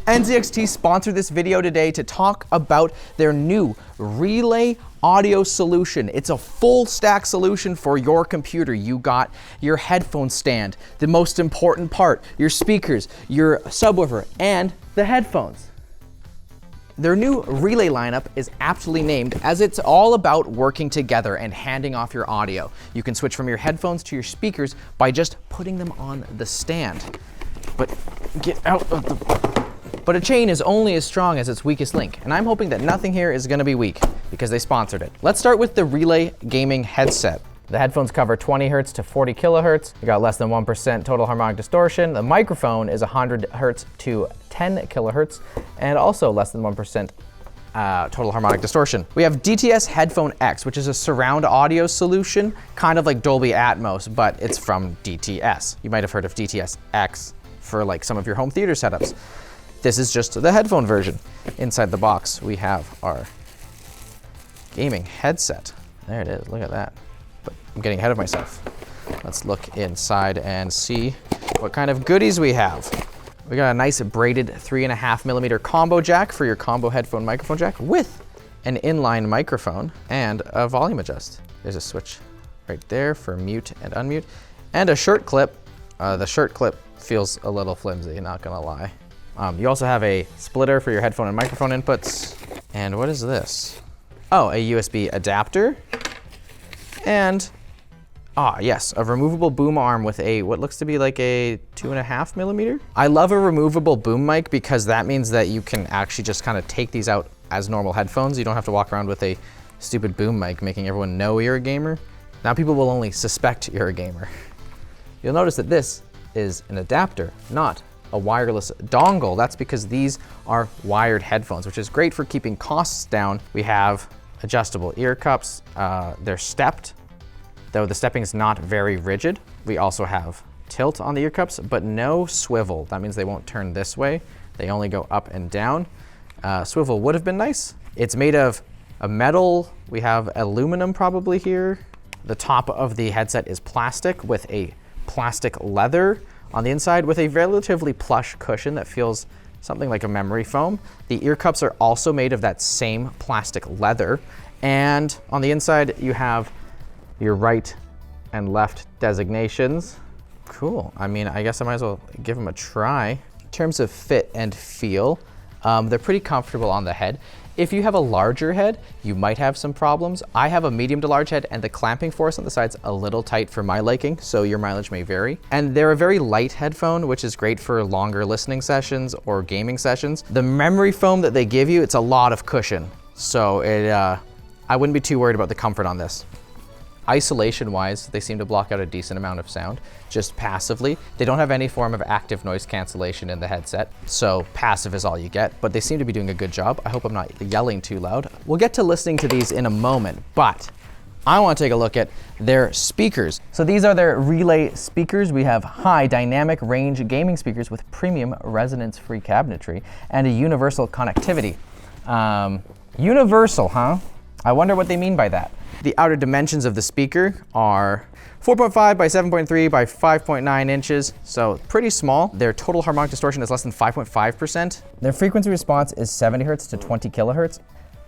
NZXT sponsored this video today to talk about their new Relay audio solution. It's a full stack solution for your computer. You got your headphone stand, the most important part, your speakers, your subwoofer, and the headphones. Their new Relay lineup is aptly named as it's all about working together and handing off your audio. You can switch from your headphones to your speakers by just putting them on the stand. But a chain is only as strong as its weakest link, and I'm hoping that nothing here is going to be weak because they sponsored it. Let's start with the Relay gaming headset. The headphones cover 20 hertz to 40 kilohertz. You got less than 1% total harmonic distortion. The microphone is 100 hertz to 10 kilohertz, and also less than 1% total harmonic distortion. We have DTS Headphone X, which is a surround audio solution, kind of like Dolby Atmos, but it's from DTS. You might have heard of DTS X for like some of your home theater setups. This is just the headphone version. Inside the box, we have our gaming headset. There it is, look at that. But I'm getting ahead of myself. Let's look inside and see what kind of goodies we have. We got a nice braided 3.5mm combo jack for your combo headphone microphone jack with an inline microphone and a volume adjust. There's a switch right there for mute and unmute, and a shirt clip. The shirt clip feels a little flimsy, not gonna lie. You also have a splitter for your headphone and microphone inputs. And what is this? Oh, a USB adapter. And, yes, a removable boom arm with a, what looks to be like a 2.5mm. I love a removable boom mic because that means that you can actually just kind of take these out as normal headphones. You don't have to walk around with a stupid boom mic making everyone know you're a gamer. Now people will only suspect you're a gamer. You'll notice that this is an adapter, not a wireless dongle. That's because these are wired headphones, which is great for keeping costs down. We have adjustable ear cups. They're stepped, though the stepping is not very rigid. We also have tilt on the ear cups, but no swivel. That means they won't turn this way. They only go up and down. Swivel would have been nice. It's made of a metal. We have aluminum probably here. The top of the headset is plastic with a plastic leather on the inside with a relatively plush cushion that feels something like a memory foam. The ear cups are also made of that same plastic leather. And on the inside, you have your right and left designations. Cool. I mean, I guess I might as well give them a try. In terms of fit and feel, they're pretty comfortable on the head. If you have a larger head, you might have some problems. I have a medium to large head and the clamping force on the side's a little tight for my liking, so your mileage may vary. And they're a very light headphone, which is great for longer listening sessions or gaming sessions. The memory foam that they give you, it's a lot of cushion. So I wouldn't be too worried about the comfort on this. Isolation-wise, they seem to block out a decent amount of sound, just passively. They don't have any form of active noise cancellation in the headset, so passive is all you get, but they seem to be doing a good job. I hope I'm not yelling too loud. We'll get to listening to these in a moment, but I want to take a look at their speakers. So these are their Relay speakers. We have high dynamic range gaming speakers with premium resonance-free cabinetry and a universal connectivity. Universal, huh? I wonder what they mean by that. The outer dimensions of the speaker are 4.5 by 7.3 by 5.9 inches, so pretty small. Their total harmonic distortion is less than 5.5%. Their frequency response is 70 hertz to 20 kilohertz.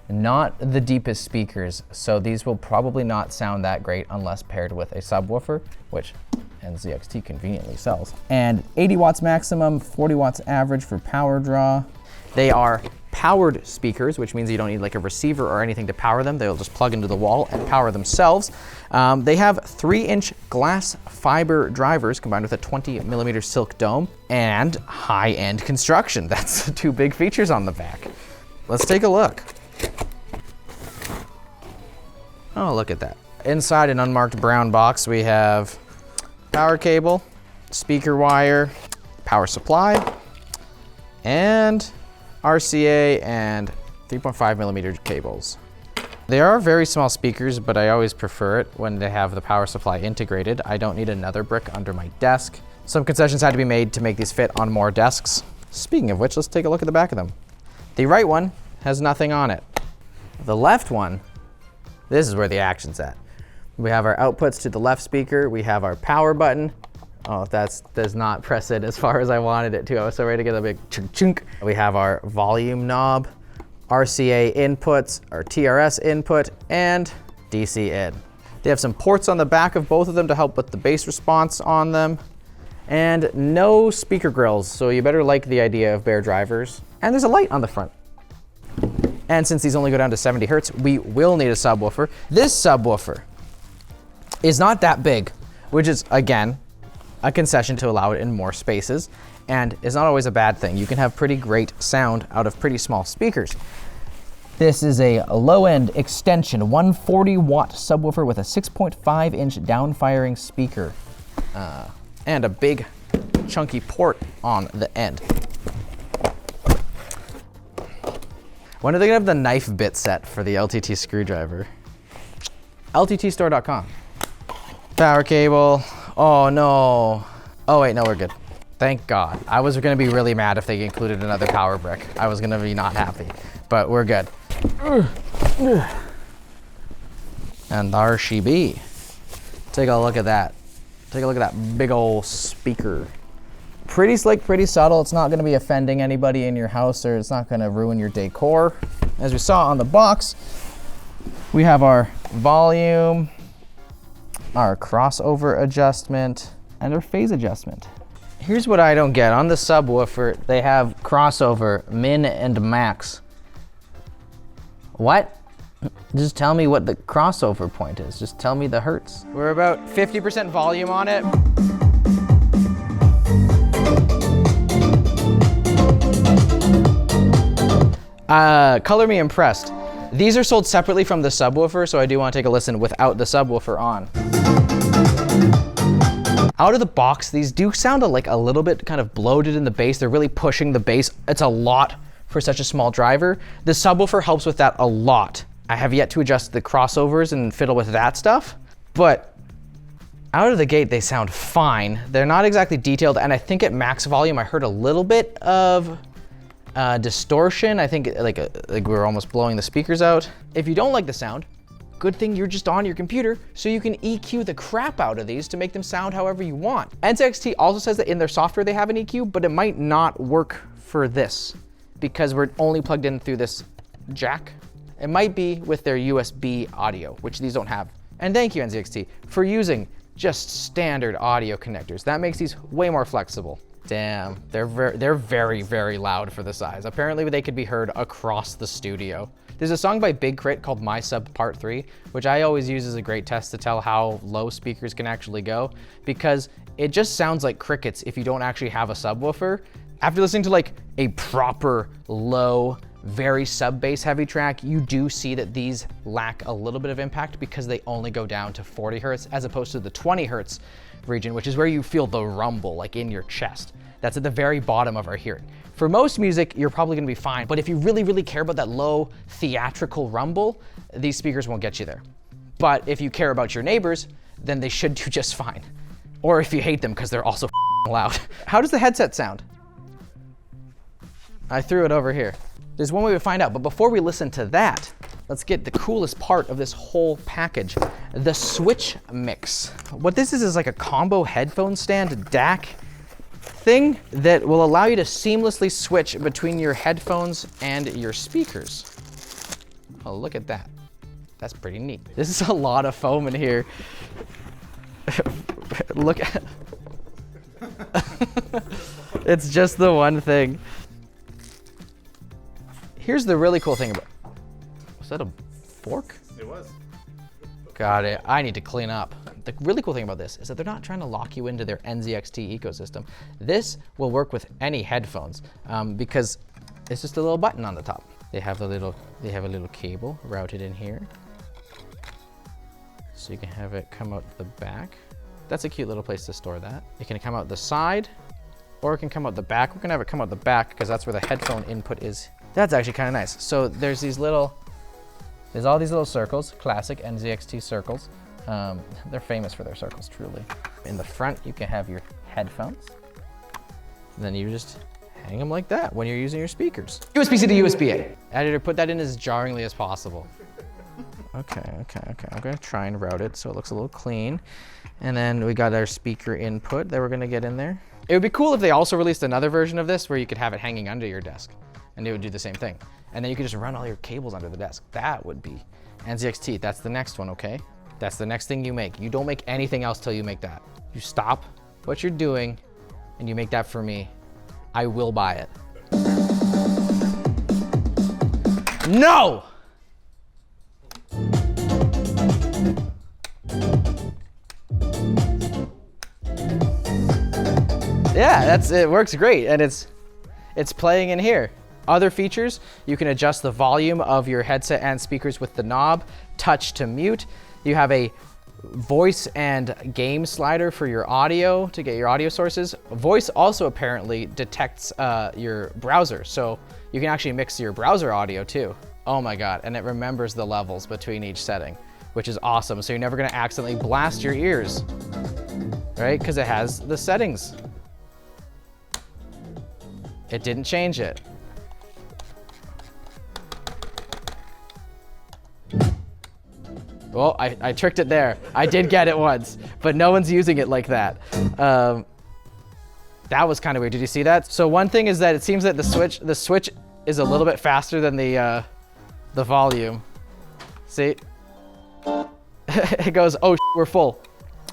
Not the deepest speakers, so these will probably not sound that great unless paired with a subwoofer, which NZXT conveniently sells. And 80 watts maximum, 40 watts average for power draw. They are powered speakers, which means you don't need like a receiver or anything to power them. They'll just plug into the wall and power themselves. They have 3-inch glass fiber drivers combined with a 20mm silk dome and high-end construction. That's 2 big features on the back. Let's take a look. Oh, look at that. Inside an unmarked brown box, we have power cable, speaker wire, power supply, and RCA and 3.5mm cables. They are very small speakers, but I always prefer it when they have the power supply integrated. I don't need another brick under my desk. Some concessions had to be made to make these fit on more desks. Speaking of which, let's take a look at the back of them. The right one has nothing on it. The left one, this is where the action's at. We have our outputs to the left speaker. We have our power button, Oh, that does not press it as far as I wanted it to. I was so ready to get a big chunk chunk. We have our volume knob, RCA inputs, our TRS input, and DC in. They have some ports on the back of both of them to help with the bass response on them. And no speaker grills, so you better like the idea of bare drivers. And there's a light on the front. And since these only go down to 70 hertz, we will need a subwoofer. This subwoofer is not that big, which is, again, a concession to allow it in more spaces, and is not always a bad thing. You can have pretty great sound out of pretty small speakers. This is a low-end extension 140-watt subwoofer with a 6.5-inch downfiring speaker. And a big chunky port on the end. When are they gonna have the knife bit set for the LTT screwdriver? LTTstore.com. Power cable. Oh no. Oh wait, no, we're good. Thank God. I was gonna be really mad if they included another power brick. I was gonna be not happy, but we're good. And there she be. Take a look at that. Take a look at that big old speaker. Pretty slick, pretty subtle. It's not gonna be offending anybody in your house, or it's not gonna ruin your decor. As we saw on the box, we have our volume, our crossover adjustment, and our phase adjustment. Here's what I don't get. On the subwoofer, they have crossover, min and max. What? Just tell me what the crossover point is. Just tell me the hertz. We're about 50% volume on it. Color me impressed. These are sold separately from the subwoofer, so I do want to take a listen without the subwoofer on. Out of the box, these do sound like a little bit kind of bloated in the bass. They're really pushing the bass. It's a lot for such a small driver. The subwoofer helps with that a lot. I have yet to adjust the crossovers and fiddle with that stuff, but out of the gate, they sound fine. They're not exactly detailed, and I think at max volume, I heard a little bit of distortion. I think like we were almost blowing the speakers out. If you don't like the sound, good thing you're just on your computer, so you can EQ the crap out of these to make them sound however you want. NZXT also says that in their software they have an EQ, but it might not work for this because we're only plugged in through this jack. It might be with their USB audio, which these don't have. And thank you, NZXT, for using just standard audio connectors. That makes these way more flexible. Damn, they're very, very loud for the size. Apparently they could be heard across the studio. There's a song by Big Crit called My Sub Part 3, which I always use as a great test to tell how low speakers can actually go, because it just sounds like crickets if you don't actually have a subwoofer. After listening to like a proper low, very sub-bass heavy track, you do see that these lack a little bit of impact because they only go down to 40 hertz as opposed to the 20 hertz region, which is where you feel the rumble like in your chest. That's at the very bottom of our hearing. For most music, you're probably gonna be fine, but if you really, really care about that low theatrical rumble, these speakers won't get you there. But if you care about your neighbors, then they should do just fine. Or if you hate them because they're also loud. How does the headset sound? I threw it over here. There's one way to find out, but before we listen to that, let's get the coolest part of this whole package, the Switchmix. What this is like a combo headphone stand DAC thing that will allow you to seamlessly switch between your headphones and your speakers. Oh, look at that. That's pretty neat. This is a lot of foam in here. Look at it's just the one thing. Here's the really cool thing about, was that a fork? It was. Got it. I need to clean up. The really cool thing about this is that they're not trying to lock you into their NZXT ecosystem. This will work with any headphones because it's just a little button on the top. They have a little cable routed in here, so you can have it come out the back. That's a cute little place to store that. It can come out the side, or it can come out the back. We're gonna have it come out the back because that's where the headphone input is. That's actually kind of nice. So there's all these little circles, classic NZXT circles. They're famous for their circles, truly. In the front, you can have your headphones. And then you just hang them like that when you're using your speakers. USB-C to USB-A. Editor, put that in as jarringly as possible. Okay. I'm gonna try and route it so it looks a little clean. And then we got our speaker input that we're gonna get in there. It would be cool if they also released another version of this where you could have it hanging under your desk and it would do the same thing. And then you could just run all your cables under the desk. That would be NZXT. That's the next one, okay? That's the next thing you make. You don't make anything else till you make that. You stop what you're doing and you make that for me. I will buy it. No! Yeah, it works great, and it's playing in here. Other features, you can adjust the volume of your headset and speakers with the knob, touch to mute. You have a voice and game slider for your audio to get your audio sources. Voice also apparently detects your browser, so you can actually mix your browser audio too. Oh my God, and it remembers the levels between each setting, which is awesome. So you're never gonna accidentally blast your ears, right? Because it has the settings. It didn't change it. Well, I tricked it there. I did get it once, but no one's using it like that. That was kind of weird. Did you see that? So one thing is that it seems that the switch is a little bit faster than the volume. See? It goes, oh, we're full.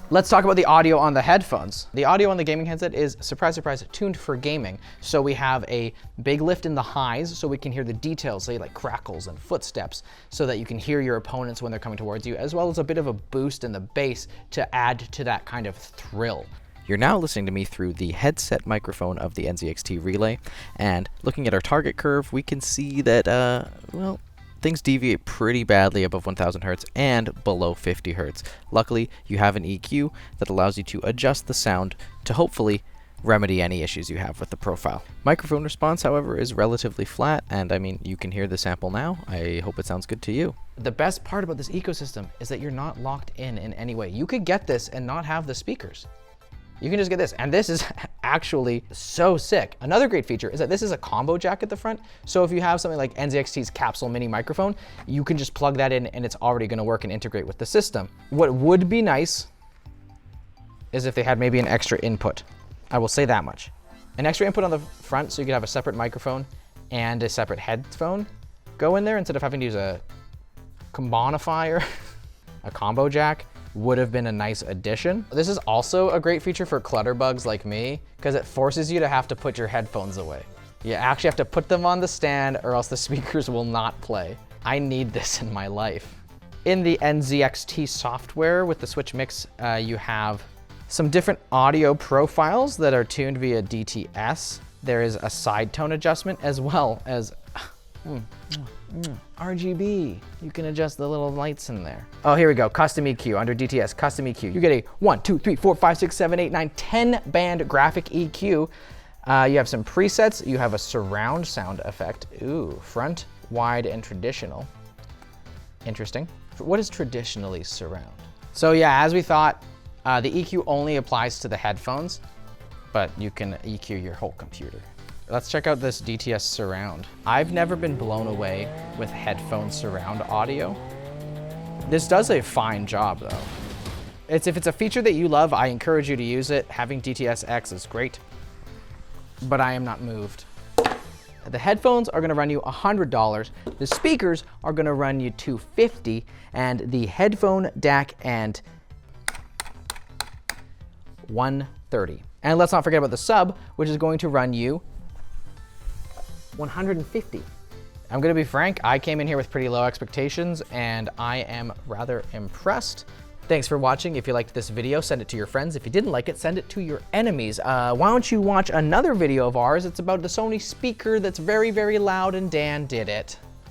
Let's talk about the audio on the headphones. The audio on the gaming headset is, surprise, surprise, tuned for gaming. So we have a big lift in the highs so we can hear the details, say like crackles and footsteps, so that you can hear your opponents when they're coming towards you, as well as a bit of a boost in the bass to add to that kind of thrill. You're now listening to me through the headset microphone of the NZXT Relay, and looking at our target curve, we can see that, well, things deviate pretty badly above 1000 Hertz and below 50 Hertz. Luckily, you have an EQ that allows you to adjust the sound to hopefully remedy any issues you have with the profile. Microphone response, however, is relatively flat, and I mean, you can hear the sample now. I hope it sounds good to you. The best part about this ecosystem is that you're not locked in any way. You could get this and not have the speakers. You can just get this, and this is actually so sick. Another great feature is that this is a combo jack at the front, so if you have something like NZXT's Capsule Mini microphone, you can just plug that in and it's already gonna work and integrate with the system. What would be nice is if they had maybe an extra input. I will say that much. An extra input on the front so you could have a separate microphone and a separate headphone go in there instead of having to use a combonifier, a combo jack. Would have been a nice addition. This is also a great feature for clutterbugs like me because it forces you to have to put your headphones away. You actually have to put them on the stand or else the speakers will not play. I need this in my life. In the NZXT software with the Switchmix, you have some different audio profiles that are tuned via DTS. There is a side tone adjustment as well as RGB. You can adjust the little lights in there. Oh, here we go. Custom EQ under DTS, custom EQ. You get a 1, 2, 3, 4, 5, 6, 7, 8, 9, 10 band graphic EQ. You have some presets. You have a surround sound effect. Ooh, front, wide, and traditional. Interesting. What is traditionally surround? So yeah, as we thought, the EQ only applies to the headphones, but you can EQ your whole computer. Let's check out this DTS surround. I've never been blown away with headphone surround audio. This does a fine job though. If it's a feature that you love, I encourage you to use it. Having DTS-X is great, but I am not moved. The headphones are gonna run you $100. The speakers are gonna run you $250, and the headphone DAC and $130. And let's not forget about the sub, which is going to run you $150. I'm gonna be frank, I came in here with pretty low expectations and I am rather impressed. Thanks for watching. If you liked this video, send it to your friends. If you didn't like it, send it to your enemies. Why don't you watch another video of ours? It's about the Sony speaker that's very, very loud and Dan did it.